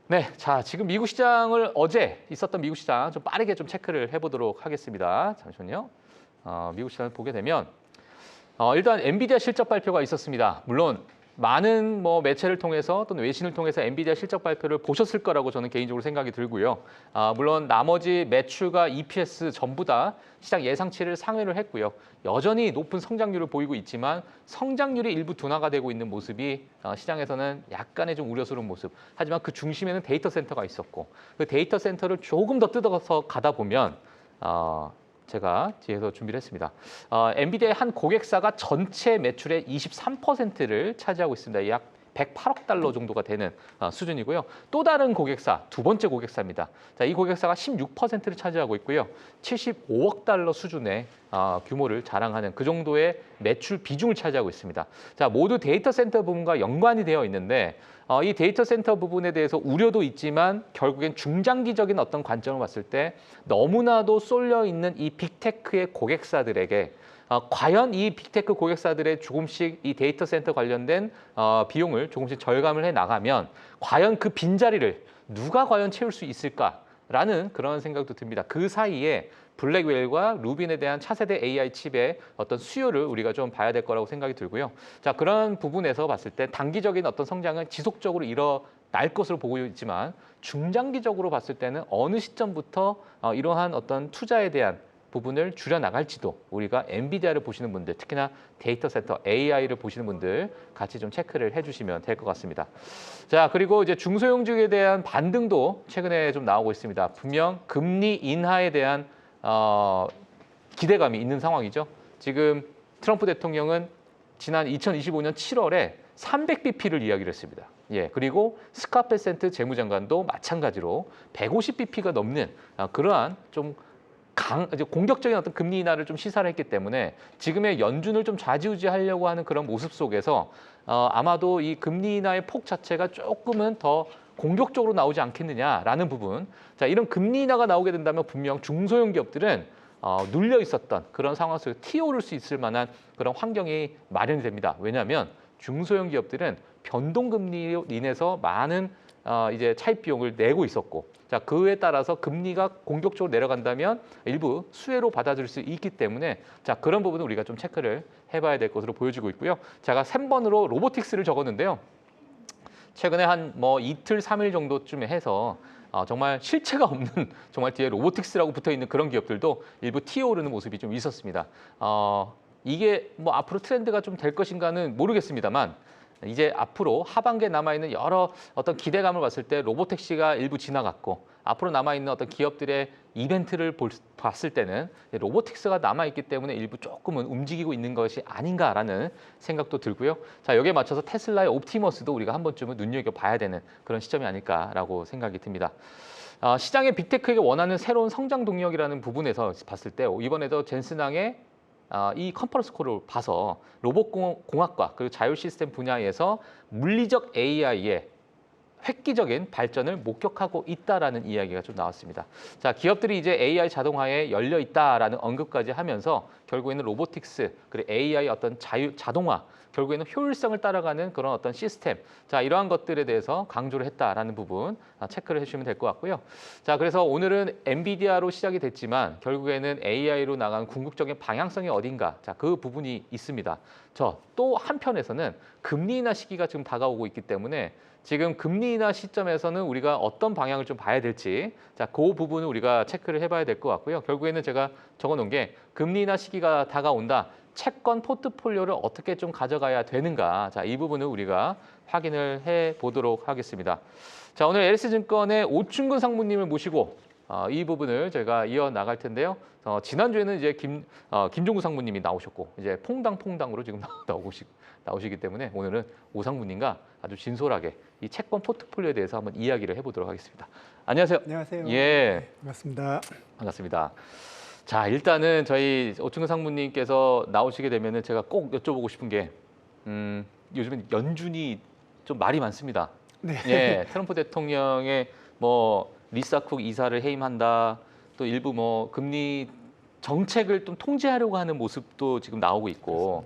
네, 자, 지금 미국 시장을 어제 있었던 미국 시장 좀 빠르게 좀 체크를 해보도록 하겠습니다. 잠시만요. 미국 시장을 보게 되면 일단 엔비디아 실적 발표가 있었습니다. 물론 많은 뭐 매체를 통해서 또는 외신을 통해서 엔비디아 실적 발표를 보셨을 거라고 저는 개인적으로 생각이 들고요. 물론 나머지 매출과 EPS 전부 다 시장 예상치를 상회를 했고요. 여전히 높은 성장률을 보이고 있지만 성장률이 일부 둔화가 되고 있는 모습이 시장에서는 약간의 좀 우려스러운 모습. 하지만 그 중심에는 데이터 센터가 있었고 그 데이터 센터를 조금 더 뜯어서 가다 보면 제가 뒤에서 준비를 했습니다. 엔비디아의 한 고객사가 전체 매출의 23%를 차지하고 있습니다. 약 108억 달러 정도가 되는 수준이고요. 또 다른 고객사, 두 번째 고객사입니다. 자, 이 고객사가 16%를 차지하고 있고요. 75억 달러 수준의 규모를 자랑하는 그 정도의 매출 비중을 차지하고 있습니다. 자, 모두 데이터 센터 부분과 연관이 되어 있는데 이 데이터 센터 부분에 대해서 우려도 있지만 결국엔 중장기적인 어떤 관점을 봤을 때 너무나도 쏠려 있는 이 빅테크의 고객사들에게 과연 이 빅테크 고객사들의 조금씩 이 데이터 센터 관련된 비용을 조금씩 절감을 해 나가면 과연 그 빈자리를 누가 과연 채울 수 있을까라는 그런 생각도 듭니다. 그 사이에 블랙웰과 루빈에 대한 차세대 AI 칩의 어떤 수요를 우리가 좀 봐야 될 거라고 생각이 들고요. 자, 그런 부분에서 봤을 때 단기적인 어떤 성장은 지속적으로 일어날 것으로 보고 있지만 중장기적으로 봤을 때는 어느 시점부터 이러한 어떤 투자에 대한 부분을 줄여나갈지도 우리가 엔비디아를 보시는 분들, 특히나 데이터 센터 AI를 보시는 분들 같이 좀 체크를 해주시면 될 것 같습니다. 자, 그리고 이제 중소형주에 대한 반등도 최근에 좀 나오고 있습니다. 분명 금리 인하에 대한 기대감이 있는 상황이죠. 지금 트럼프 대통령은 지난 2025년 7월에 300bp를 이야기를 했습니다. 예, 그리고 스카페센트 재무장관도 마찬가지로 150bp가 넘는 그러한 좀 공격적인 어떤 금리 인하를 좀 시사를 했기 때문에 지금의 연준을 좀 좌지우지하려고 하는 그런 모습 속에서 아마도 이 금리 인하의 폭 자체가 조금은 더 공격적으로 나오지 않겠느냐라는 부분. 자, 이런 금리 인하가 나오게 된다면 분명 중소형 기업들은 눌려 있었던 그런 상황 속에 튀어오를 수 있을 만한 그런 환경이 마련이 됩니다. 왜냐하면 중소형 기업들은 변동금리로 인해서 많은 이제 차입 비용을 내고 있었고, 자, 그에 따라서 금리가 공격적으로 내려간다면 일부 수혜로 받아들일 수 있기 때문에 자, 그런 부분은 우리가 좀 체크를 해봐야 될 것으로 보여지고 있고요. 제가 3번으로 로보틱스를 적었는데요. 최근에 한 뭐 이틀, 3일 정도쯤에 해서 정말 실체가 없는 정말 뒤에 로보틱스라고 붙어 있는 그런 기업들도 일부 튀어오르는 모습이 좀 있었습니다. 이게 뭐 앞으로 트렌드가 좀 될 것인가는 모르겠습니다만 이제 앞으로 하반기에 남아있는 여러 어떤 기대감을 봤을 때 로보택시가 일부 지나갔고 앞으로 남아있는 어떤 기업들의 이벤트를 봤을 때는 로보틱스가 남아있기 때문에 일부 조금은 움직이고 있는 것이 아닌가라는 생각도 들고요. 자, 여기에 맞춰서 테슬라의 옵티머스도 우리가 한 번쯤은 눈여겨봐야 되는 그런 시점이 아닐까라고 생각이 듭니다. 시장의 빅테크에게 원하는 새로운 성장 동력이라는 부분에서 봤을 때 이번에도 젠슨항의 이 컨퍼런스 콜을 봐서 로봇공학과 그리고 자율 시스템 분야에서 물리적 AI의 획기적인 발전을 목격하고 있다라는 이야기가 좀 나왔습니다. 자, 기업들이 이제 AI 자동화에 열려 있다라는 언급까지 하면서 결국에는 로보틱스 그리고 AI 어떤 자동화 결국에는 효율성을 따라가는 그런 어떤 시스템, 자, 이러한 것들에 대해서 강조를 했다라는 부분 체크를 해주시면 될 것 같고요. 자, 그래서 오늘은 엔비디아로 시작이 됐지만 결국에는 AI로 나간 궁극적인 방향성이 어딘가, 자, 그 부분이 있습니다. 또 한편에서는 금리 인하 시기가 지금 다가오고 있기 때문에 지금 금리 인하 시점에서는 우리가 어떤 방향을 좀 봐야 될지, 자, 그 부분을 우리가 체크를 해봐야 될 것 같고요. 결국에는 제가 적어놓은 게 금리 인하 시기가 다가온다. 채권 포트폴리오를 어떻게 좀 가져가야 되는가. 자, 이 부분을 우리가 확인을 해 보도록 하겠습니다. 자, 오늘 LS증권의 오충근 상무님을 모시고 이 부분을 제가 이어 나갈 텐데요. 지난주에는 이제 김종구 상무님이 나오셨고 이제 퐁당퐁당으로 지금 나오시기 때문에 오늘은 오 상무님과 아주 진솔하게 이 채권 포트폴리오에 대해서 한번 이야기를 해보도록 하겠습니다. 안녕하세요. 안녕하세요. 예, 반갑습니다. 반갑습니다. 자, 일단은 저희 오충근 상무님께서 나오시게 되면은 제가 꼭 여쭤보고 싶은 게 요즘엔 연준이 좀 말이 많습니다. 네. 예, 트럼프 대통령의 뭐 리사 쿡 이사를 해임한다. 또 일부 뭐 금리 정책을 좀 통제하려고 하는 모습도 지금 나오고 있고.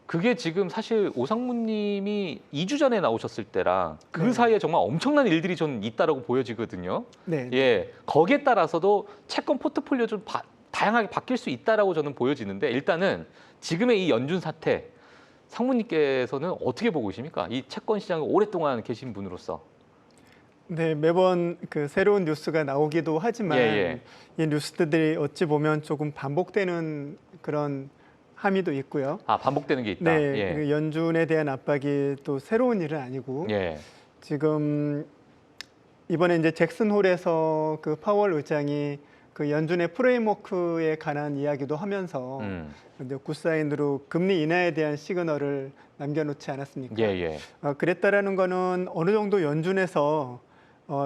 그렇습니다. 그게 지금 사실 오상무님이 2주 전에 나오셨을 때랑 그 네. 사이에 정말 엄청난 일들이 전 있다라고 보여지거든요. 네. 예, 거기에 따라서도 채권 포트폴리오 좀 다양하게 바뀔 수 있다라고 저는 보여지는데 일단은 지금의 이 연준 사태 상무님께서는 어떻게 보고 계십니까? 이 채권 시장에 오랫동안 계신 분으로서. 네, 매번 그 새로운 뉴스가 나오기도 하지만 예, 이 뉴스들이 어찌 보면 조금 반복되는 그런 함의도 있고요. 아, 반복되는 게 있다. 네, 예. 그 연준에 대한 압박이 또 새로운 일은 아니고 예. 지금 이번에 이제 잭슨홀에서 그 파월 의장이 그 연준의 프레임워크에 관한 이야기도 하면서 이제 굿사인으로 금리 인하에 대한 시그널을 남겨놓지 않았습니까? 예, 예. 그랬다라는 거는 어느 정도 연준에서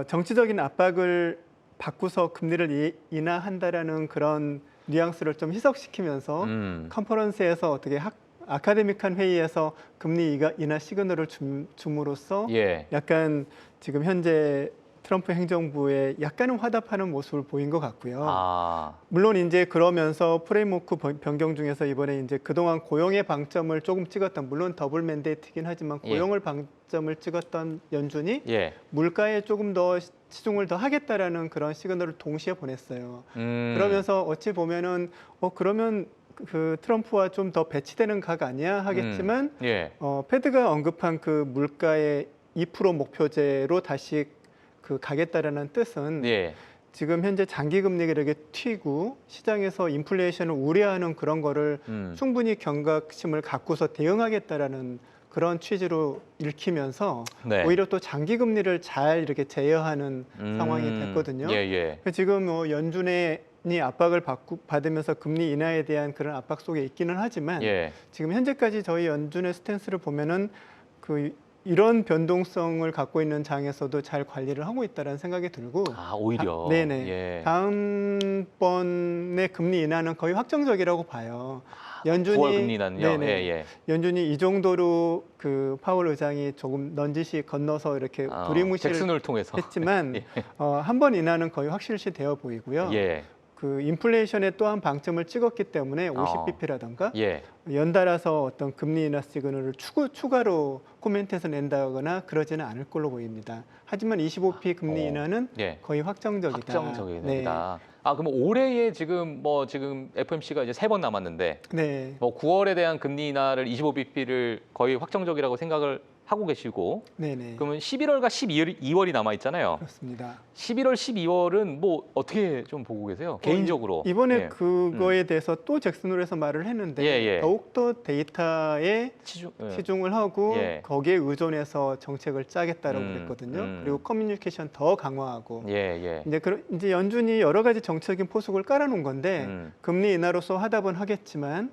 정치적인 압박을 받고서 금리를 인하한다라는 그런 뉘앙스를 좀 희석시키면서 컨퍼런스에서 어떻게 아카데믹한 회의에서 금리 인하 시그널을 줌으로써 예. 약간 지금 현재 트럼프 행정부에 약간은 화답하는 모습을 보인 것 같고요. 아. 물론 이제 그러면서 프레임워크 변경 중에서 이번에 이제 그동안 고용의 방점을 조금 찍었던, 물론 더블 맨데이트긴 하지만 고용을 방점을 찍었던 연준이 예. 물가에 조금 더 치중을 더 하겠다라는 그런 시그널을 동시에 보냈어요. 그러면서 어찌 보면은 그러면 그 트럼프와 좀 더 배치되는 각 아니야 하겠지만 예. 패드가 언급한 그 물가의 2% 목표제로 다시 그 가겠다라는 뜻은 예. 지금 현재 장기 금리가 이렇게 튀고 시장에서 인플레이션을 우려하는 그런 거를 충분히 경각심을 갖고서 대응하겠다라는 그런 취지로 읽히면서 네. 오히려 또 장기 금리를 잘 이렇게 제어하는 상황이 됐거든요. 예, 예. 지금 연준이 압박을 받으면서 금리 인하에 대한 그런 압박 속에 있기는 하지만 예. 지금 현재까지 저희 연준의 스탠스를 보면은 이런 변동성을 갖고 있는 장에서도 잘 관리를 하고 있다는 생각이 들고, 아, 오히려. 네네. 예. 다음번에 금리 인하는 거의 확정적이라고 봐요. 연준이 9월 금리 인하는요. 네네. 예, 예. 연준이 이 정도로 그 파월 의장이 조금 넌지시 건너서 이렇게 두리뭉실 잭슨을 통해서 했지만 한 번 인하는 거의 확실시 되어 보이고요. 예. 그 인플레이션에 또한 방점을 찍었기 때문에 50bp라던가 예. 연달아서 어떤 금리 인하 시그널을 추가로 코멘트에서 낸다거나 그러지는 않을 걸로 보입니다. 하지만 25p 금리 인하는 예. 거의 확정적이다. 확정적이다. 아, 그럼 올해에 지금 지금 FOMC가 이제 3번 남았는데 네. 9월에 대한 금리 인하를 25bp를 거의 확정적이라고 생각을 하고 계시고, 네네. 그러면 11월과 2월이 남아 있잖아요. 그렇습니다. 11월, 12월은 뭐 어떻게 좀 보고 계세요? 개인적으로. 이번에 예. 그거에 대해서 또 잭슨홀에서 말을 했는데 예. 더욱더 데이터에 치중을 하고 거기에 의존해서 정책을 짜겠다라고 그랬거든요. 그리고 커뮤니케이션 더 강화하고 이제 연준이 여러 가지 정책적인 포석을 깔아놓은 건데 금리 인하로서 화답은 하겠지만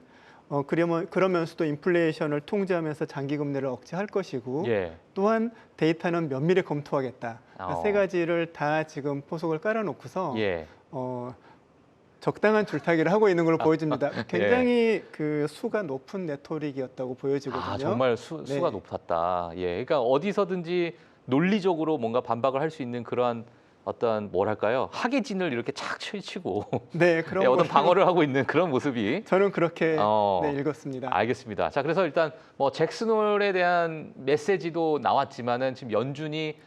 그러면서도 인플레이션을 통제하면서 장기 금리를 억제할 것이고 또한 데이터는 면밀히 검토하겠다. 세 가지를 다 지금 포석을 깔아놓고서 적당한 줄타기를 하고 있는 걸로 보여집니다. 굉장히 그 수가 높은 레토릭이었다고 보여지거든요. 아, 정말 수가 높았다. 예, 그러니까 어디서든지 논리적으로 뭔가 반박을 할 수 있는 그러한 어떤 뭐랄까요, 하계진을 이렇게 착 치고 그런 어떤 방어를 하고 있는 그런 모습이 저는 그렇게 읽었습니다. 알겠습니다. 자, 그래서 일단 잭슨홀에 대한 메시지도 나왔지만은 지금 연준이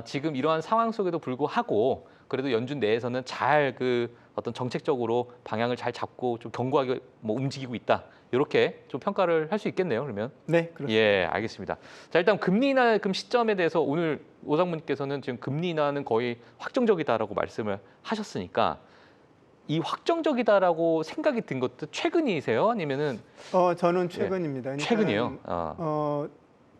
지금 이러한 상황 속에도 불구하고 그래도 연준 내에서는 잘 그 어떤 정책적으로 방향을 잘 잡고 좀 견고하게 움직이고 있다. 이렇게 좀 평가를 할 수 있겠네요. 그러면. 네, 그렇습니다. 예, 알겠습니다. 자, 일단 금리 인하 시점에 대해서 오늘 오상무님께서는 지금 금리 인하는 거의 확정적이다라고 말씀을 하셨으니까 이 확정적이다라고 생각이 든 것도 최근이세요? 아니면은? 저는 최근입니다. 그러니까 최근이요?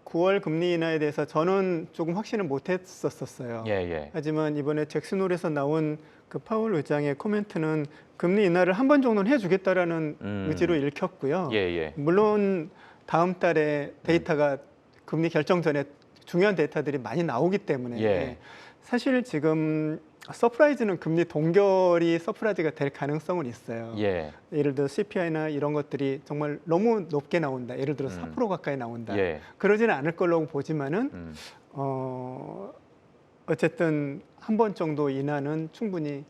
9월 금리 인하에 대해서 저는 조금 확신을 못했었어요. 하지만 이번에 잭슨홀에서 나온 그 파월 의장의 코멘트는 금리 인하를 한 번 정도는 해주겠다라는 의지로 읽혔고요. 물론 다음 달에 데이터가 금리 결정 전에 중요한 데이터들이 많이 나오기 때문에 사실 지금 서프라이즈는 금리 동결이 서프라이즈가 될 가능성은 있어요. 예를 들어 CPI나 이런 것들이 정말 너무 높게 나온다. 예를 들어 4% 가까이 나온다. 그러지는 않을 거라고 보지만은 어쨌든 한 번 정도 인하는 충분히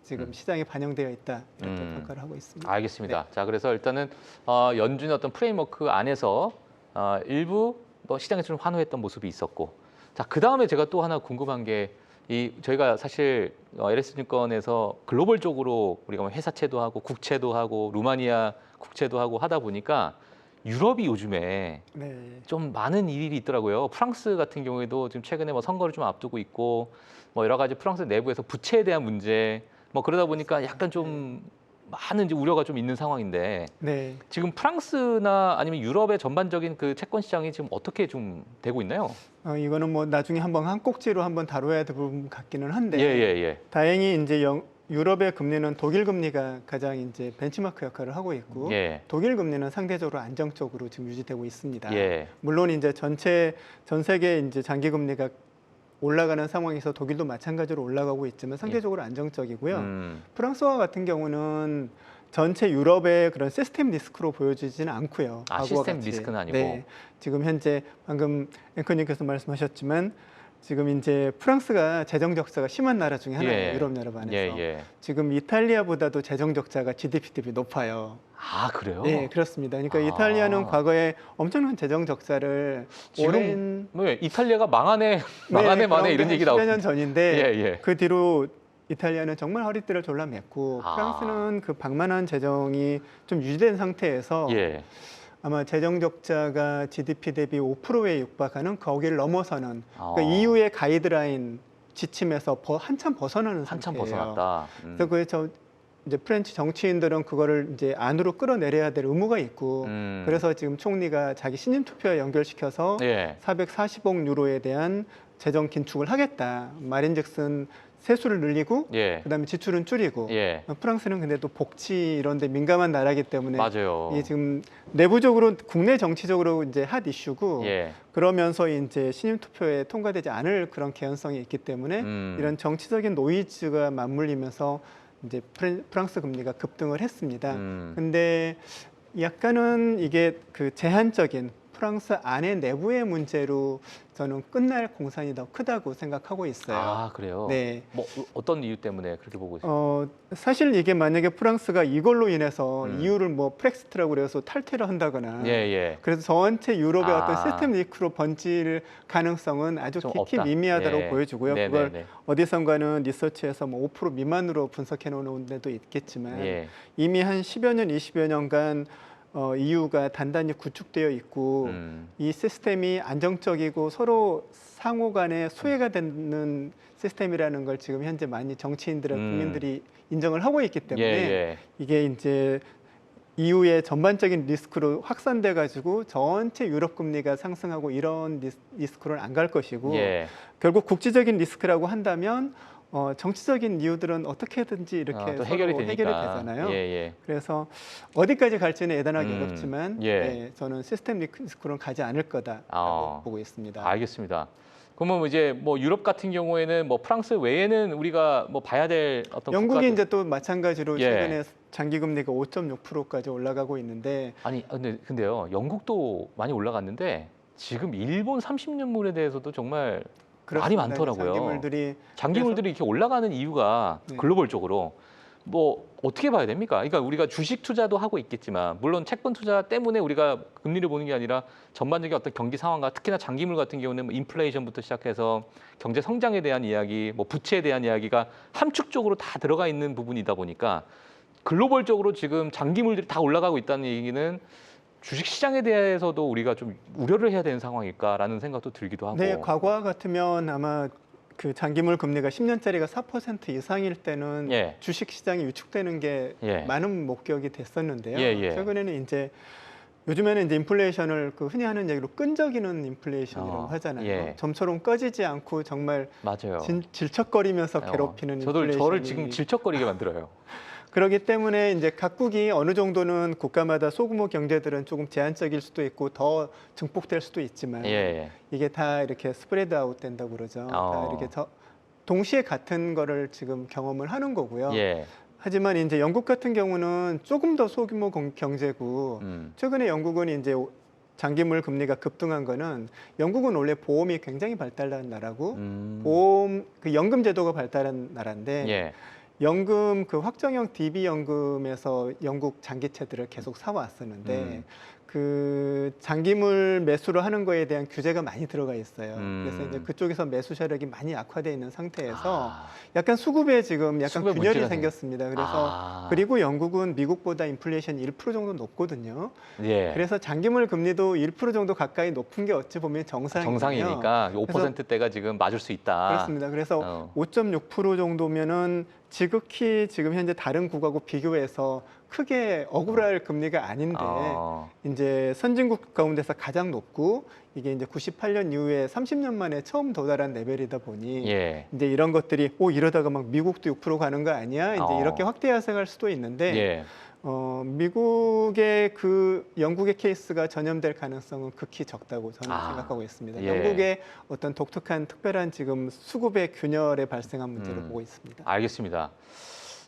지금 시장에 반영되어 있다 이렇게 평가를 하고 있습니다. 알겠습니다. 자, 그래서 일단은 연준의 어떤 프레임워크 안에서 일부 뭐 시장에서 좀 환호했던 모습이 있었고, 자, 그 다음에 제가 또 하나 궁금한 게 저희가 사실 LS증권에서 글로벌적으로 우리가 뭐 회사채도 하고 국채도 하고 루마니아 국채도 하고 하다 보니까 유럽이 요즘에 좀 많은 일이 있더라고요. 프랑스 같은 경우에도 지금 최근에 뭐 선거를 좀 앞두고 있고 뭐 여러 가지 프랑스 내부에서 부채에 대한 문제 뭐 그러다 보니까 약간 좀 많은 이제 우려가 좀 있는 상황인데 지금 프랑스나 아니면 유럽의 전반적인 그 채권 시장이 지금 어떻게 좀 되고 있나요? 이거는 뭐 나중에 한번 한 꼭지로 한번 다뤄야 될 부분 같기는 한데 다행히 이제 유럽의 금리는 독일 금리가 가장 이제 벤치마크 역할을 하고 있고 독일 금리는 상대적으로 안정적으로 지금 유지되고 있습니다. 물론 이제 전 세계 이제 장기 금리가 올라가는 상황에서 독일도 마찬가지로 올라가고 있지만 상대적으로 안정적이고요. 프랑스와 같은 경우는 전체 유럽의 그런 시스템 리스크로 보여지지는 않고요. 시스템 리스크는 아니고. 지금 현재 방금 앵커님께서 말씀하셨지만 지금 이제 프랑스가 재정 적자가 심한 나라 중에 하나예요. 유럽 연합 안에서. 지금 이탈리아보다도 재정 적자가 GDP 대비 높아요. 그래요? 네, 그렇습니다. 그러니까 이탈리아는 과거에 엄청난 재정 적자를 지금 이탈리아가 망하네 이런 얘기 나오고 10여 년 전인데 그 뒤로 이탈리아는 정말 허리띠를 졸라맸고 프랑스는 그 방만한 재정이 좀 유지된 상태에서 아마 재정 적자가 GDP 대비 5%에 육박하는 거기를 넘어서는 그러니까 EU의 가이드라인 지침에서 한참 벗어나는 한참 상태예요. 벗어났다. 그래서 그래서 이제 프렌치 정치인들은 그거를 이제 안으로 끌어내려야 될 의무가 있고 그래서 지금 총리가 자기 신임 투표에 연결시켜서 440억 유로에 대한 재정 긴축을 하겠다. 말인즉슨 세수를 늘리고 그다음에 지출은 줄이고 프랑스는 근데 또 복지 이런 데 민감한 나라이기 때문에 이게 지금 내부적으로 국내 정치적으로 이제 핫 이슈고 그러면서 이제 신임 투표에 통과되지 않을 그런 개연성이 있기 때문에 이런 정치적인 노이즈가 맞물리면서 이제 프랑스 금리가 급등을 했습니다. 근데 약간은 이게 그 제한적인 프랑스 안의 내부의 문제로 저는 끝날 공산이 더 크다고 생각하고 있어요. 그래요? 네. 뭐 어떤 이유 때문에 그렇게 보고 있어요? 사실 이게 만약에 프랑스가 이걸로 인해서 EU를 뭐 프렉시트라고 그래서 탈퇴를 한다거나 그래서 전체 유럽의 어떤 시스템 리스크로 번질 가능성은 아주 극히 미미하다고 보여지고요. 그걸 어디선가는 리서치에서 뭐 5% 미만으로 분석해 놓은 데도 있겠지만 이미 한 10여 년, 20여 년간 EU가 단단히 구축되어 있고 이 시스템이 안정적이고 서로 상호 간에 소외가 되는 시스템이라는 걸 지금 현재 많이 정치인들과 국민들이 인정을 하고 있기 때문에 이게 이제 EU의 전반적인 리스크로 확산돼 가지고 전체 유럽 금리가 상승하고 이런 리스크로는 안 갈 것이고 결국 국제적인 리스크라고 한다면 정치적인 이유들은 어떻게든지 이렇게 또 해결이 되잖아요. 그래서 어디까지 갈지는 예단하기 어렵지만 저는 시스템 리스크로는 가지 않을 거다라고 보고 있습니다. 알겠습니다. 그러면 이제 뭐 유럽 같은 경우에는 뭐 프랑스 외에는 우리가 뭐 봐야 될 어떤 영국이 이제 또 마찬가지로 최근에 장기 금리가 5.6%까지 올라가고 있는데 근데요. 영국도 많이 올라갔는데 지금 일본 30년물에 대해서도 정말 말이 많더라고요. 장기물들이 이렇게 올라가는 이유가 글로벌적으로 뭐 어떻게 봐야 됩니까? 그러니까 우리가 주식 투자도 하고 있겠지만 물론 채권 투자 때문에 우리가 금리를 보는 게 아니라 전반적인 어떤 경기 상황과 특히나 장기물 같은 경우는 뭐 인플레이션부터 시작해서 경제 성장에 대한 이야기, 뭐 부채에 대한 이야기가 함축적으로 다 들어가 있는 부분이다 보니까 글로벌적으로 지금 장기물들이 다 올라가고 있다는 얘기는 주식시장에 대해서도 우리가 좀 우려를 해야 되는 상황일까라는 생각도 들기도 하고. 네, 과거와 같으면 아마 그 장기물 금리가 10년짜리가 4% 이상일 때는 주식시장이 위축되는 게 많은 목격이 됐었는데요. 최근에는 이제 요즘에는 이제 인플레이션을 그 흔히 하는 얘기로 끈적이는 인플레이션이라고 하잖아요. 좀처럼 꺼지지 않고 정말 질척거리면서 괴롭히는 인플레이션이 저를 지금 질척거리게 만들어요. 그렇기 때문에 이제 각국이 어느 정도는 국가마다 소규모 경제들은 조금 제한적일 수도 있고 더 증폭될 수도 있지만 이게 다 이렇게 스프레드 아웃 된다고 그러죠. 다 이렇게 동시에 같은 거를 지금 경험을 하는 거고요. 하지만 이제 영국 같은 경우는 조금 더 소규모 경제고 최근에 영국은 이제 장기물 금리가 급등한 거는 영국은 원래 보험이 굉장히 발달한 나라고 보험 그 연금 제도가 발달한 나라인데 연금 그 확정형 DB 연금에서 영국 장기채들을 계속 사왔었는데 그 장기물 매수를 하는 거에 대한 규제가 많이 들어가 있어요. 그래서 이제 그쪽에서 매수 세력이 많이 약화되어 있는 상태에서 약간 수급에 지금 약간 수급에 균열이 문제가 생겼습니다. 그래서 그리고 영국은 미국보다 인플레이션이 1% 정도 높거든요. 예. 그래서 장기물 금리도 1% 정도 가까이 높은 게 어찌 보면 정상이에요. 정상이니까 5%대가 지금 맞을 수 있다. 그렇습니다. 그래서 5.6% 정도면은 지극히 지금 현재 다른 국가하고 비교해서 크게 억울할 금리가 아닌데 이제 선진국 가운데서 가장 높고 이게 이제 98년 이후에 30년 만에 처음 도달한 레벨이다 보니 예. 이제 이런 것들이 이러다가 막 미국도 6% 가는 거 아니야? 이제 이렇게 확대 하락할 수도 있는데 예. 미국의 그 영국의 케이스가 전염될 가능성은 극히 적다고 저는 생각하고 있습니다. 예. 영국의 어떤 독특한 특별한 지금 수급의 균열에 발생한 문제로 보고 있습니다. 알겠습니다.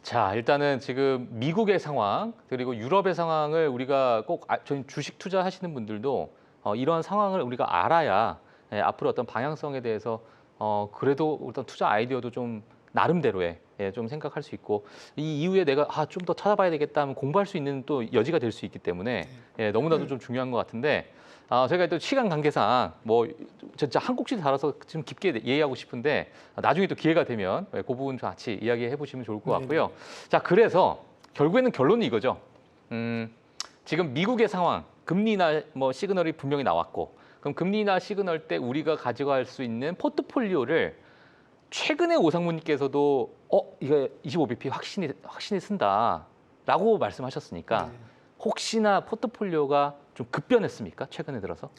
자, 일단은 지금 미국의 상황 그리고 유럽의 상황을 우리가 꼭 저희 주식 투자하시는 분들도 이러한 상황을 우리가 알아야 앞으로 어떤 방향성에 대해서 그래도 어떤 투자 아이디어도 좀 나름대로의 좀 생각할 수 있고 이 이후에 내가 좀 더 찾아봐야 되겠다 하면 공부할 수 있는 또 여지가 될 수 있기 때문에 너무나도 좀 중요한 것 같은데 저희가 또 시간 관계상 뭐 진짜 한 꼭지 달아서 좀 깊게 얘기하고 싶은데 나중에 또 기회가 되면 그 부분 좀 같이 이야기해 보시면 좋을 것 같고요. 자, 그래서 결국에는 결론이 이거죠. 지금 미국의 상황, 금리나 뭐 시그널이 분명히 나왔고 그럼 금리나 시그널 때 우리가 가져갈 수 있는 포트폴리오를 최근에 오상무님께서도 이거 25bp 확신이 쓴다라고 말씀하셨으니까 혹시나 포트폴리오가 좀 급변했습니까? 최근에 들어서?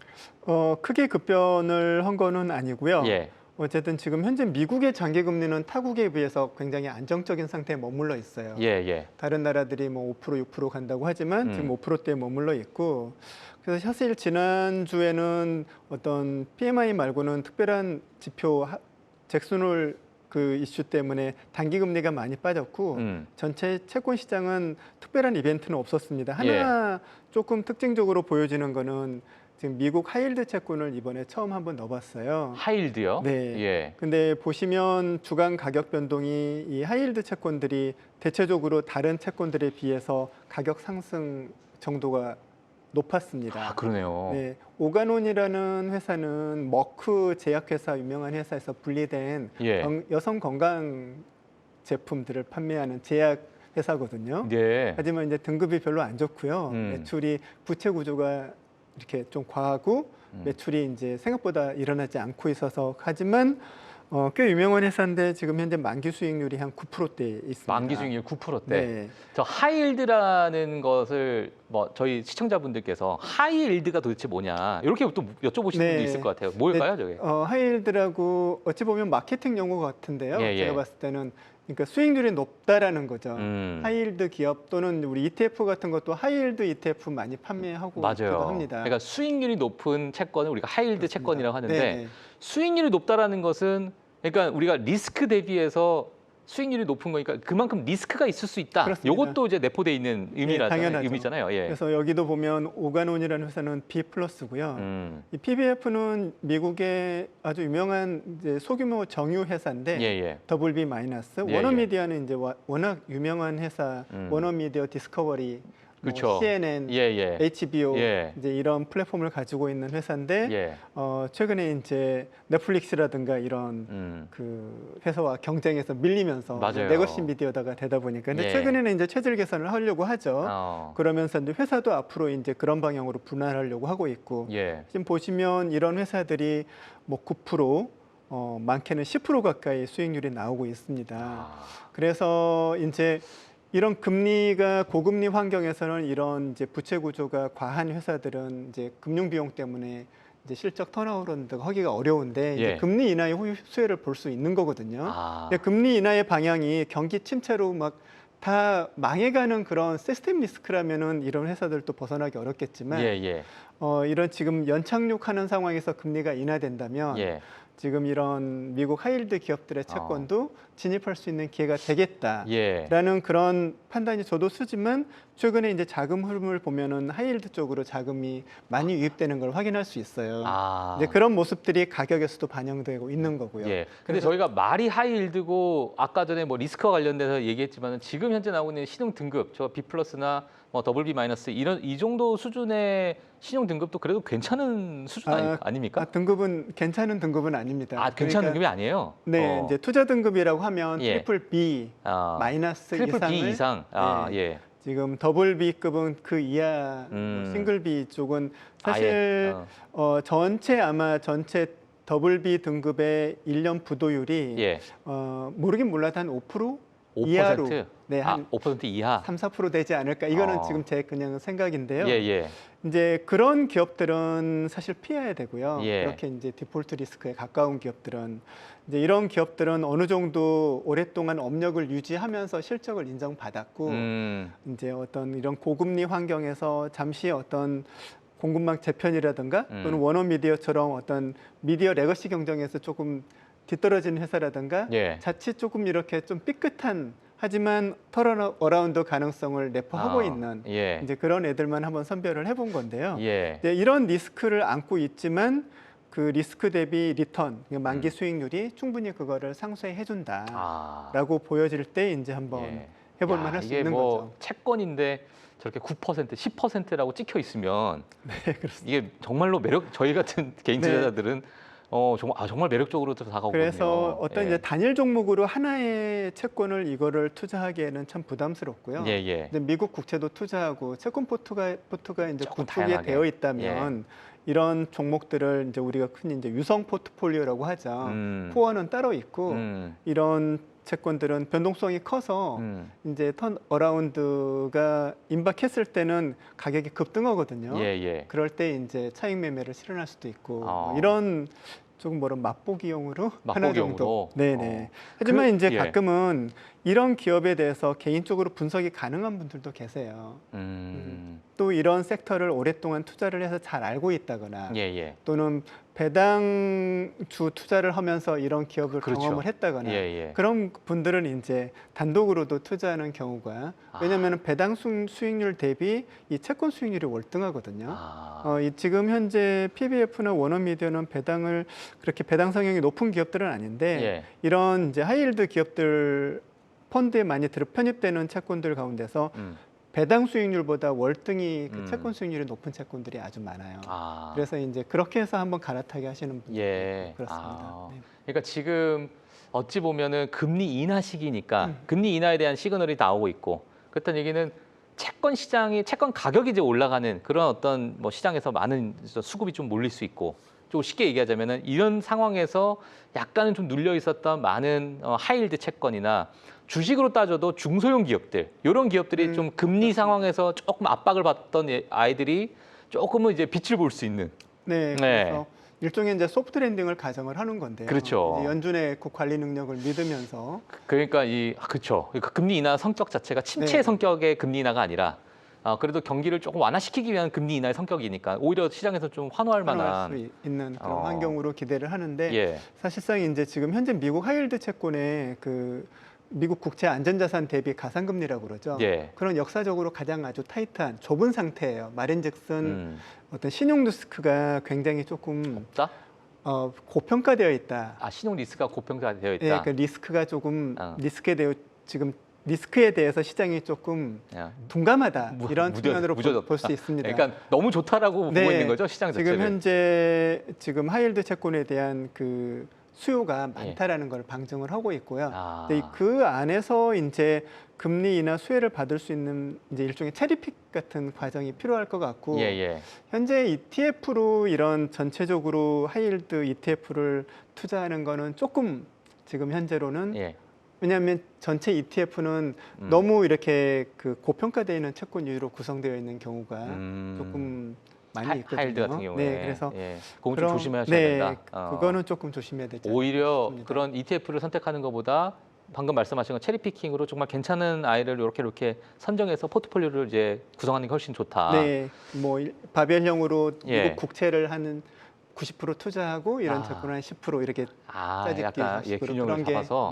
크게 급변을 한 거는 아니고요. 예. 어쨌든 지금 현재 미국의 장기 금리는 타국에 비해서 굉장히 안정적인 상태에 머물러 있어요. 예. 다른 나라들이 뭐 5%, 6% 간다고 하지만 지금 5%대에 머물러 있고 그래서 사실 지난주에는 어떤 PMI 말고는 특별한 지표 잭슨홀 그 이슈 때문에 단기 금리가 많이 빠졌고 전체 채권 시장은 특별한 이벤트는 없었습니다. 하나 조금 특징적으로 보여지는 거는 지금 미국 하이힐드 채권을 이번에 처음 한번 넣어봤어요. 하이힐드요? 네. 예. 근데 보시면 주간 가격 변동이 이 하이힐드 채권들이 대체적으로 다른 채권들에 비해서 가격 상승 정도가 높았습니다. 그러네요. 네, 오가논이라는 회사는 머크 제약회사 유명한 회사에서 분리된 여성 건강 제품들을 판매하는 제약 회사거든요. 하지만 이제 등급이 별로 안 좋고요. 매출이 부채 구조가 이렇게 좀 과하고 매출이 이제 생각보다 일어나지 않고 있어서 하지만 꽤 유명한 회사인데 지금 현재 만기 수익률이 한 9%대 있습니다. 만기 수익률 9%대. 저 하이힐드라는 것을 뭐 저희 시청자분들께서 하이힐드가 도대체 뭐냐 이렇게 또 여쭤보시는 분도 있을 것 같아요. 뭘까요, 저게? 하이힐드라고 어찌 보면 마케팅 용어 같은데요. 제가 봤을 때는 그러니까 수익률이 높다라는 거죠. 하이힐드 기업 또는 우리 ETF 같은 것도 하이힐드 ETF 많이 판매하고 있기도 합니다. 그러니까 수익률이 높은 채권을 우리가 하이힐드 채권이라고 하는데 수익률이 높다라는 것은 그러니까 우리가 리스크 대비해서 수익률이 높은 거니까 그만큼 리스크가 있을 수 있다. 이것도 이제 내포돼 있는 의미잖아요. 그래서 여기도 보면 오가논이라는 회사는 B 플러스고요. 이 PBF는 미국의 아주 유명한 이제 소규모 정유 회사인데 더블 B 마이너스. 워너미디어는 이제 워낙 유명한 회사. 워너미디어 디스커버리. CNN, HBO 이제 이런 플랫폼을 가지고 있는 회사인데 최근에 이제 넷플릭스라든가 이런 그 회사와 경쟁해서 밀리면서 레거시 미디어다가 되다 보니까 근데 최근에는 이제 체질 개선을 하려고 하죠. 그러면서 이제 회사도 앞으로 이제 그런 방향으로 분할하려고 하고 있고 지금 보시면 이런 회사들이 뭐 9% 많게는 10% 가까이 수익률이 나오고 있습니다. 그래서 이제 이런 금리가 고금리 환경에서는 이런 이제 부채 구조가 과한 회사들은 이제 금융 비용 때문에 이제 실적 턴어라운드 하기가 어려운데 이제 금리 인하의 수혜를 볼 수 있는 거거든요. 금리 인하의 방향이 경기 침체로 막 다 망해가는 그런 시스템 리스크라면은 이런 회사들도 벗어나기 어렵겠지만 이런 지금 연착륙하는 상황에서 금리가 인하된다면 지금 이런 미국 하이힐드 기업들의 채권도 진입할 수 있는 기회가 되겠다라는 그런 판단이 저도 쓰지만 최근에 이제 자금 흐름을 보면은 하이힐드 쪽으로 자금이 많이 유입되는 걸 확인할 수 있어요. 이제 그런 모습들이 가격에서도 반영되고 있는 거고요. 예. 근데 저희가 말이 하이힐드고 아까 전에 뭐 리스크와 관련돼서 얘기했지만 지금 현재 나오고 있는 신용 등급, 저 B 플러스나 뭐 더블 B 마이너스 이런 이 정도 수준의 신용 등급도 그래도 괜찮은 수준 아닙니까? 등급은 괜찮은 등급은 아닙니다. 괜찮은 등급이 아니에요. 네, 이제 투자 등급이라고 하면 예. 트리플 B 마이너스 트리플 이상을 B 이상. 예. 지금 더블 B급은 그 이하, 싱글 B 쪽은 사실 전체 더블 B 등급의 1년 부도율이 예. 모르긴 몰라도 한 5% 5%? 이하로 네, 한 5% 이하. 3, 4% 되지 않을까. 이거는 지금 제 그냥 생각인데요. 예. 이제 그런 기업들은 사실 피해야 되고요. 예. 그렇게 이제 디폴트 리스크에 가까운 기업들은 이제 이런 기업들은 어느 정도 오랫동안 업력을 유지하면서 실적을 인정받았고 이제 어떤 이런 고금리 환경에서 잠시 어떤 공급망 재편이라든가 또는 워너미디어처럼 어떤 미디어 레거시 경쟁에서 조금 뒤떨어진 회사라든가 자칫 조금 이렇게 좀 삐끗한 하지만 턴어라운드 가능성을 내포하고 있는 이제 그런 애들만 한번 선별을 해본 건데요. 이런 리스크를 안고 있지만 그 리스크 대비 리턴, 만기 수익률이 충분히 그거를 상쇄해 준다라고 보여질 때 이제 한번 해볼 만할 수 있는 거죠. 채권인데 저렇게 9%, 10%라고 찍혀 있으면 네, 그렇습니다. 이게 정말로 저희 같은 개인 투자자들은 정말 매력적으로 다가오거든요. 그래서 어떤 이제 단일 종목으로 하나의 채권을 이거를 투자하기에는 참 부담스럽고요. 근데 미국 국채도 투자하고 채권 포트가 이제 구축이 되어 있다면 이런 종목들을 이제 우리가 흔히 이제 유성 포트폴리오라고 하죠. 코어는 따로 있고 이런 채권들은 변동성이 커서 이제 턴 어라운드가 임박했을 때는 가격이 급등하거든요. 그럴 때 이제 차익 매매를 실현할 수도 있고 이런 조금 맛보기용으로 하나 정도. 네네. 하지만 이제 가끔은 이런 기업에 대해서 개인적으로 분석이 가능한 분들도 계세요. 또 이런 섹터를 오랫동안 투자를 해서 잘 알고 있다거나 또는 배당주 투자를 하면서 이런 기업을 경험을 했다거나 그런 분들은 이제 단독으로도 투자하는 경우가 왜냐하면 배당 수익률 대비 이 채권 수익률이 월등하거든요. 지금 현재 PBF나 워너미디어는 그렇게 배당 성향이 높은 기업들은 아닌데 이런 이제 하이힐드 기업들 펀드에 많이 편입되는 채권들 가운데서 배당 수익률보다 월등히 그 채권 수익률이 높은 채권들이 아주 많아요. 그래서 이제 그렇게 해서 한번 갈아타게 하시는 분들 그렇습니다. 그러니까 지금 어찌 보면은 금리 인하 시기니까 금리 인하에 대한 시그널이 나오고 있고 그렇다는 얘기는 채권 가격이 이제 올라가는 그런 어떤 뭐 시장에서 많은 수급이 좀 몰릴 수 있고 좀 쉽게 얘기하자면은 이런 상황에서 약간은 좀 눌려 있었던 많은 하이힐드 채권이나 주식으로 따져도 중소형 기업들 이런 기업들이 좀 금리 상황에서 조금 압박을 받던 아이들이 조금은 이제 빛을 볼 수 있는. 그래서 일종의 이제 소프트 랜딩을 가정을 하는 건데요. 그렇죠. 이제 연준의 그 관리 능력을 믿으면서. 그러니까 그렇죠. 금리 인하 성격 자체가 침체 성격의 금리 인하가 아니라 그래도 경기를 조금 완화시키기 위한 금리 인하의 성격이니까 오히려 시장에서 좀 환호할 만한 수 있는 그런 환경으로 기대를 하는데 사실상 이제 지금 현재 미국 하이힐드 채권의 그 미국 국채 안전자산 대비 가상금리라고 그러죠. 그런 역사적으로 가장 아주 타이트한 좁은 상태예요. 말인즉슨 어떤 신용 리스크가 굉장히 조금 고평가되어 있다. 신용 리스크가 고평가되어 있다. 그 리스크가 조금 리스크에 대해서 시장이 조금 둔감하다 이런 측면으로 볼 수 있습니다. 그러니까 너무 좋다라고 보고 있는 거죠 시장 자체를. 지금 현재 하이힐드 채권에 대한 그 수요가 많다라는 걸 방증을 하고 있고요. 근데 그 안에서 이제 금리 인하 수혜를 받을 수 있는 이제 일종의 체리픽 같은 과정이 필요할 것 같고 현재 ETF로 이런 전체적으로 하이힐드 ETF를 투자하는 거는 조금 지금 현재로는 왜냐하면 전체 ETF는 너무 이렇게 그 고평가되어 있는 채권류로 구성되어 있는 경우가 조금 많이 있거든요. 하이힐드 같은 경우에. 그래서 그건 좀 조심하셔야 된다. 그거는 조금 조심해야 되죠. 오히려 그런 ETF를 선택하는 것보다 방금 말씀하신 건 체리 피킹으로 정말 괜찮은 아이를 이렇게 선정해서 포트폴리오를 이제 구성하는 게 훨씬 좋다. 뭐 바벨형으로 미국 국채를 하는 90% 투자하고 이런 채권은 한 10% 이렇게 짜집기 약간 균형을 잡아서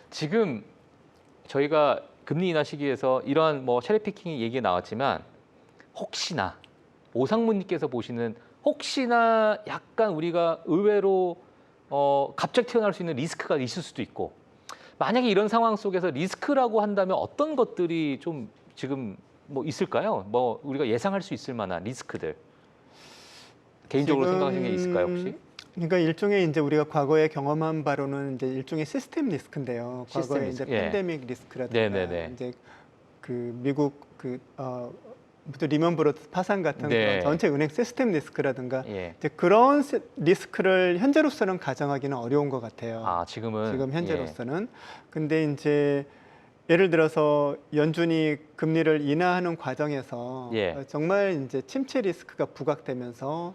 지금 저희가 금리 인하 시기에서 이러한 뭐 체리피킹 얘기가 나왔지만 혹시나 오상무님께서 보시는 혹시나 약간 우리가 의외로 갑자기 튀어나올 수 있는 리스크가 있을 수도 있고 만약에 이런 상황 속에서 리스크라고 한다면 어떤 것들이 좀 지금 뭐 있을까요? 뭐 우리가 예상할 수 있을 만한 리스크들 개인적으로 생각하시는 게 있을까요, 혹시? 그러니까 일종의 이제 우리가 과거에 경험한 바로는 이제 일종의 시스템 리스크인데요. 과거에 이제 예. 팬데믹 리스크라든가 네네네. 이제 그 미국 리먼 브러더스 파산 같은 네. 그런 전체 은행 시스템 리스크라든가 예. 이제 그런 리스크를 현재로서는 가정하기는 어려운 것 같아요. 아, 지금은 지금 현재로서는. 근데 이제 예를 들어서 연준이 금리를 인하하는 과정에서 예. 정말 이제 침체 리스크가 부각되면서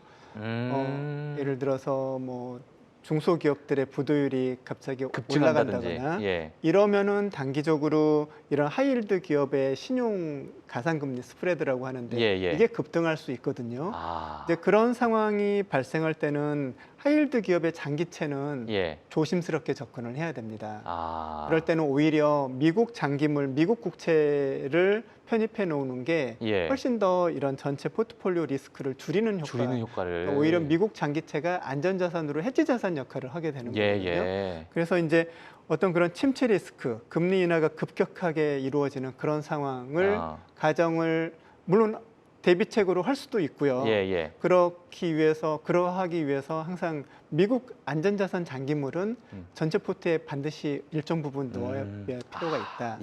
예를 들어서 뭐 중소기업들의 부도율이 갑자기 올라간다거나 예. 이러면은 단기적으로 이런 하이힐드 기업의 신용 가상금리 스프레드라고 하는데 예. 이게 급등할 수 있거든요. 아. 이제 그런 상황이 발생할 때는 하이힐드 기업의 장기채는 예. 조심스럽게 접근을 해야 됩니다. 아. 그럴 때는 오히려 미국 장기물, 미국 국채를 편입해 놓는 게 예. 훨씬 더 이런 전체 포트폴리오 리스크를 줄이는 효과를 그러니까 오히려 미국 장기채가 안전자산으로 해지 자산 역할을 하게 되는 거거든요. 예. 그래서 이제 어떤 그런 침체 리스크, 금리 인하가 급격하게 이루어지는 그런 상황을 가정을 물론 대비책으로 할 수도 있고요. 예. 그러하기 위해서 항상 미국 안전자산 장기물은 전체 포트에 반드시 일정 부분 넣어야 필요가 있다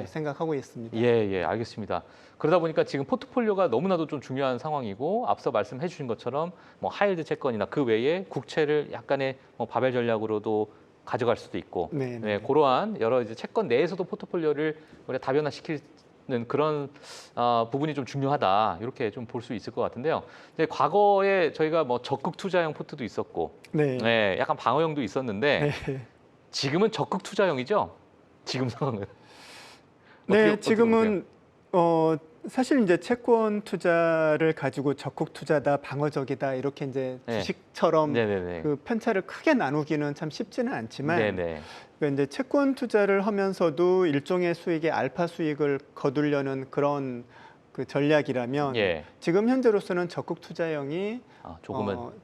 생각하고 있습니다. 예, 알겠습니다. 그러다 보니까 지금 포트폴리오가 너무나도 좀 중요한 상황이고 앞서 말씀해 주신 것처럼 뭐 하이힐드 채권이나 그 외에 국채를 약간의 뭐 바벨 전략으로도 가져갈 수도 있고 네, 그러한 여러 이제 채권 내에서도 포트폴리오를 우리가 다변화시키는 그런 부분이 좀 중요하다 이렇게 좀 볼 수 있을 것 같은데요. 이제 과거에 저희가 뭐 적극 투자형 포트도 있었고, 네, 약간 방어형도 있었는데 지금은 적극 투자형이죠. 지금 상황은. 네, 지금은 사실 이제 채권 투자를 가지고 적극 투자다, 방어적이다 이렇게 이제 주식처럼 그 편차를 크게 나누기는 참 쉽지는 않지만 그러니까 이제 채권 투자를 하면서도 일종의 수익의 알파 수익을 거두려는 그런 그 전략이라면 지금 현재로서는 적극 투자형이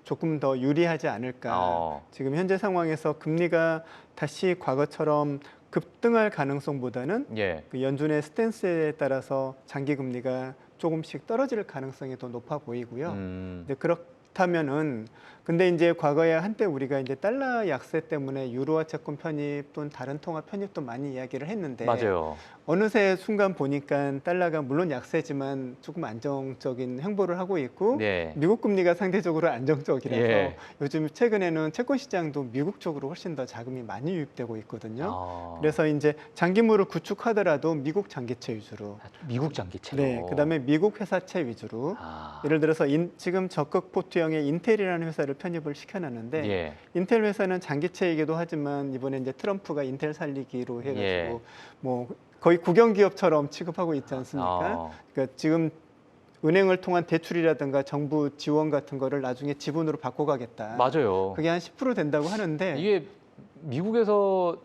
조금 더 유리하지 않을까. 지금 현재 상황에서 금리가 다시 과거처럼 급등할 가능성보다는 그 연준의 스탠스에 따라서 장기 금리가 조금씩 떨어질 가능성이 더 높아 보이고요. 근데 그렇다면은 근데 이제 과거에 한때 우리가 이제 달러 약세 때문에 유로화 채권 편입 또는 다른 통화 편입도 많이 이야기를 했는데 어느새 순간 보니까 달러가 물론 약세지만 조금 안정적인 행보를 하고 있고 미국 금리가 상대적으로 안정적이라서 요즘 최근에는 채권 시장도 미국 쪽으로 훨씬 더 자금이 많이 유입되고 있거든요. 그래서 이제 장기물을 구축하더라도 미국 장기채 위주로. 미국 장기채로. 그다음에 미국 회사채 위주로. 예를 들어서 지금 적극 포트형의 인텔이라는 회사를 편입을 시켜놨는데 인텔 회사는 장기채이기도 하지만 이번에 이제 트럼프가 인텔 살리기로 해가지고 뭐 거의 국영기업처럼 취급하고 있지 않습니까? 그러니까 지금 은행을 통한 대출이라든가 정부 지원 같은 거를 나중에 지분으로 바꿔가겠다. 맞아요. 그게 한 10% 된다고 하는데 이게 미국에서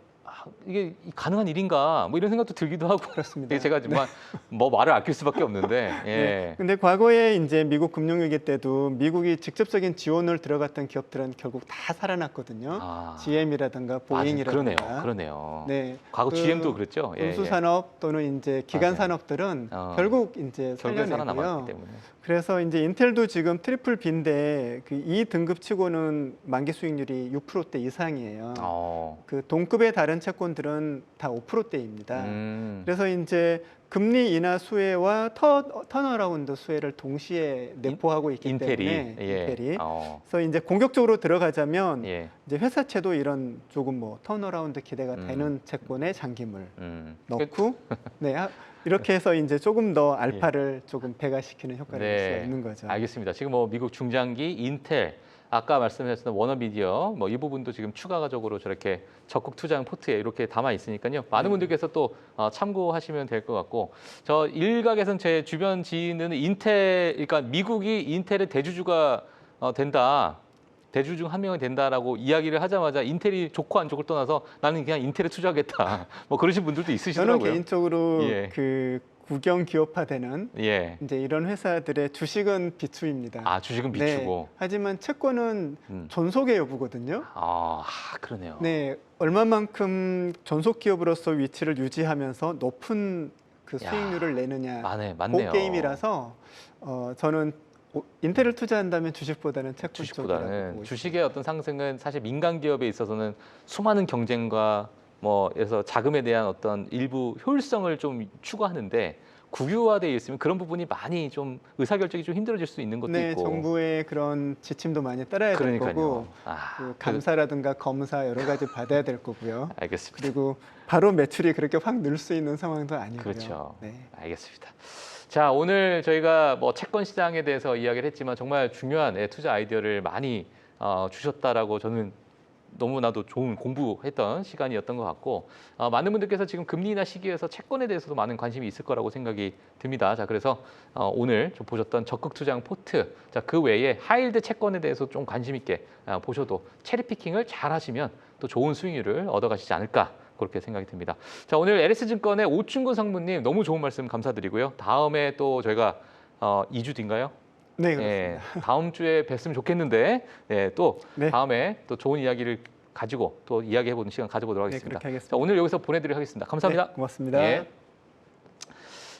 이게 가능한 일인가 뭐 이런 생각도 들기도 하고 그렇습니다. 제가 정말 뭐 말을 아낄 수밖에 없는데. 근데 과거에 이제 미국 금융위기 때도 미국이 직접적인 지원을 들어갔던 기업들은 결국 다 살아났거든요. GM이라든가 보잉이라든가. 그러네요. 네. 과거 GM도 그랬죠. 운수산업 또는 이제 기간 산업들은 결국 이제 살려내고요. 그래서 이제 인텔도 지금 트리플 B인데 그 이 등급치고는 만기 수익률이 6%대 이상이에요. 그 동급의 다른 채권들은 다 5%대입니다. 그래서 이제 금리 인하 수혜와 턴어라운드 수혜를 동시에 내포하고 있기 때문에 인텔이. 그래서 이제 공격적으로 들어가자면 이제 회사채도 이런 조금 뭐 턴어라운드 기대가 되는 채권의 장기물 넣고 이렇게 해서 이제 조금 더 알파를 조금 배가시키는 효과를 낼 수가 있는 거죠. 알겠습니다. 지금 뭐 미국 중장기 인텔 아까 말씀하셨던 워너미디어 뭐 이 부분도 지금 추가적으로 저렇게 적극 투자형 포트에 이렇게 담아 있으니까요. 많은 분들께서 또 참고하시면 될 것 같고 저 일각에서는 제 주변 지인은 인텔 그러니까 미국이 인텔의 대주주가 된다. 대주 중 한 명이 된다라고 이야기를 하자마자 인텔이 좋고 안 좋고를 떠나서 나는 그냥 인텔에 투자하겠다. 뭐 그러신 분들도 있으시더라고요. 저는 개인적으로 예. 그 국영 기업화되는 예. 이제 이런 회사들의 주식은 비추입니다. 아, 주식은 비추고. 네. 하지만 채권은 존속의 여부거든요. 아, 그러네요. 네, 얼마만큼 존속 기업으로서 위치를 유지하면서 높은 그 수익률을 내느냐. 맞네요. 그 게임이라서 저는 인텔을 투자한다면 주식보다는 채권 쪽이라고 주식의 어떤 상승은 사실 민간 기업에 있어서는 수많은 경쟁과 그래서 자금에 대한 어떤 일부 효율성을 좀 추구하는데 국유화되어 있으면 그런 부분이 많이 좀 의사결정이 좀 힘들어질 수 있는 것도 있고. 정부의 그런 지침도 많이 따라야 될 거고 그 감사라든가 검사 여러 가지 받아야 될 거고요. 알겠습니다. 그리고 바로 매출이 그렇게 확 늘 수 있는 상황도 아니고요. 그렇죠. 네. 알겠습니다. 자, 오늘 저희가 채권 시장에 대해서 이야기를 했지만 정말 중요한 투자 아이디어를 많이 주셨다라고 저는 너무나도 좋은 공부했던 시간이었던 것 같고 많은 분들께서 지금 금리 인하 시기에서 채권에 대해서도 많은 관심이 있을 거라고 생각이 듭니다. 자, 그래서 오늘 좀 보셨던 적극 투자형 포트, 자, 그 외에 하이힐드 채권에 대해서 좀 관심 있게 보셔도 체리 피킹을 잘 하시면 또 좋은 수익률을 얻어가시지 않을까 그렇게 생각이 듭니다. 자, 오늘 LS증권의 오충근 상무님 너무 좋은 말씀 감사드리고요. 다음에 또 저희가 2주 뒤인가요? 네, 그렇습니다. 다음 주에 뵀으면 좋겠는데 또 다음에 또 좋은 이야기를 가지고 또 이야기해보는 시간 가져보도록 하겠습니다. 그렇게 하겠습니다. 자, 오늘 여기서 보내드리도록 하겠습니다. 감사합니다. 고맙습니다.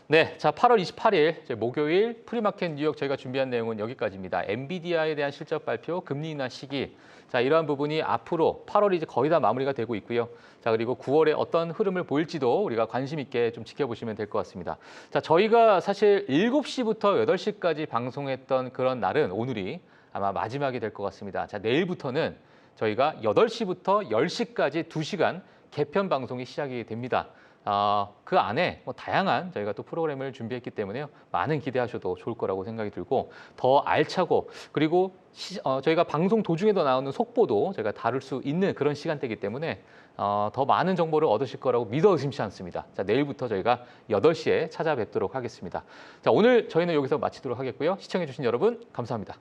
네, 자 8월 28일 목요일 프리마켓 뉴욕 저희가 준비한 내용은 여기까지입니다. 엔비디아에 대한 실적 발표, 금리 인하 시기, 자 이러한 부분이 앞으로 8월이 이제 거의 다 마무리가 되고 있고요. 자 그리고 9월에 어떤 흐름을 보일지도 우리가 관심 있게 좀 지켜보시면 될 것 같습니다. 자 저희가 사실 7시부터 8시까지 방송했던 그런 날은 오늘이 아마 마지막이 될 것 같습니다. 자 내일부터는 저희가 8시부터 10시까지 2시간 개편 방송이 시작이 됩니다. 그 안에 다양한 저희가 또 프로그램을 준비했기 때문에요. 많은 기대하셔도 좋을 거라고 생각이 들고 더 알차고 그리고 저희가 방송 도중에도 나오는 속보도 저희가 다룰 수 있는 그런 시간대이기 때문에 더 많은 정보를 얻으실 거라고 믿어 의심치 않습니다. 자, 내일부터 저희가 8시에 찾아뵙도록 하겠습니다. 자, 오늘 저희는 여기서 마치도록 하겠고요. 시청해 주신 여러분 감사합니다.